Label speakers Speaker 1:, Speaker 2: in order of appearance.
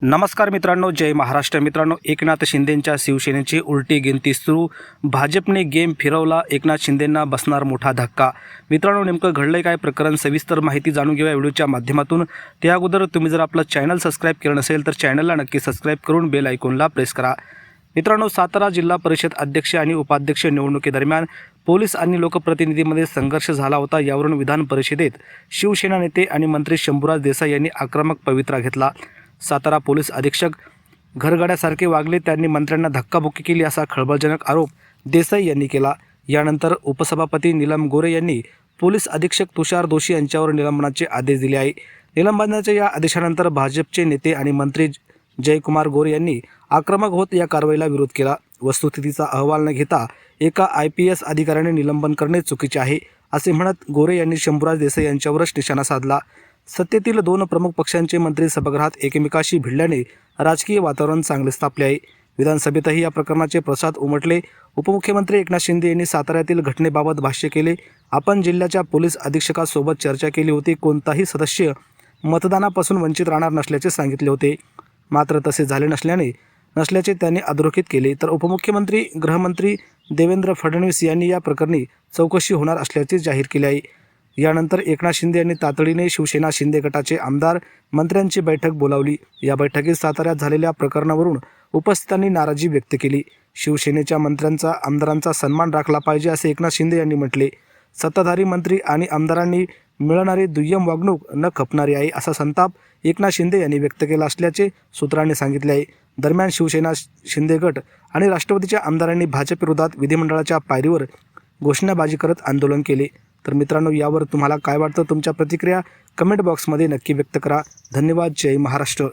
Speaker 1: नमस्कार मित्रांनो, जय महाराष्ट्र. मित्रांनो, एकनाथ शिंदेंच्या शिवसेनेची उलटी गिनती सुरू. भाजपने गेम फिरवला, एकनाथ शिंदेंना बसणार मोठा धक्का. मित्रांनो, नेमकं घडलंय काय प्रकरण, सविस्तर माहिती जाणून घेऊया व्हिडिओच्या माध्यमातून. त्या अगोदर तुम्ही जर आपलं चॅनल सबस्क्राईब केलं नसेल तर चॅनलला नक्की सबस्क्राईब करून बेल आयकॉनला प्रेस करा. मित्रांनो, सातारा जिल्हा परिषद अध्यक्ष आणि उपाध्यक्ष निवडणुकीदरम्यान पोलीस आणि लोकप्रतिनिधींमध्ये संघर्ष झाला होता. यावरून विधान परिषदेत शिवसेना नेते आणि मंत्री शंभूराज देसाई यांनी आक्रमक पवित्रा घेतला. सातारा पोलीस अधीक्षक घरगड्यासारखे वागले, त्यांनी मंत्र्यांना धक्काबुक्की केली असा खळबळजनक आरोप देसाई यांनी केला. यानंतर उपसभापती नीलम गोरे यांनी पोलीस अधीक्षक तुषार दोशी यांच्यावर निलंबनाचे आदेश दिले आहे. निलंबनाच्या या आदेशानंतर भाजपचे नेते आणि मंत्री जयकुमार गोरे यांनी आक्रमक होत या कारवाईला विरोध केला. वस्तुस्थितीचा अहवाल न घेता एका IPS अधिकाऱ्याने निलंबन करणे चुकीचे आहे असे म्हणत गोरे यांनी शंभूराज देसाई यांच्यावरच निशाणा साधला. सत्तेतील दोन प्रमुख पक्षांचे मंत्री सभागृहात एकमेकाशी भिडल्याने राजकीय वातावरण चांगले तापले आहे. विधानसभेतही या प्रकरणाचे प्रसाद उमटले. उपमुख्यमंत्री एकनाथ शिंदे यांनी साताऱ्यातील घटनेबाबत भाष्य केले. आपण जिल्ह्याच्या पोलीस अधीक्षकासोबत चर्चा केली होती. कोणताही सदस्य मतदानापासून वंचित राहणार नसल्याचे सांगितले होते. मात्र तसे झाले नसल्याचे त्यांनी अधोरेखित केले. तर उपमुख्यमंत्री गृहमंत्री देवेंद्र फडणवीस यांनी या प्रकरणी चौकशी होणार असल्याचे जाहीर केले आहे. यानंतर एकनाथ शिंदे यांनी तातडीने शिवसेना शिंदे गटाचे आमदार मंत्र्यांची बैठक बोलावली. या बैठकीत साताऱ्यात झालेल्या प्रकरणावरून उपस्थितांनी नाराजी व्यक्त केली. शिवसेनेच्या मंत्र्यांचा आमदारांचा सन्मान राखला पाहिजे असे एकनाथ शिंदे यांनी म्हटले. सत्ताधारी मंत्री आणि आमदारांनी मिळणारी दुय्यम वागणूक न खपणारी आहे असा संताप एकनाथ शिंदे यांनी व्यक्त केला असल्याचे सूत्रांनी सांगितले आहे. दरम्यान शिवसेना शिंदे गट आणि राष्ट्रवादीच्या आमदारांनी भाजप विरोधात विधिमंडळाच्या पायरीवर घोषणाबाजी करत आंदोलन केले. तर मित्रांनो, यावर तुम्हाला काय वाटतं, तुमच्या प्रतिक्रिया कमेंट बॉक्समध्ये नक्की व्यक्त करा. धन्यवाद. जय महाराष्ट्र.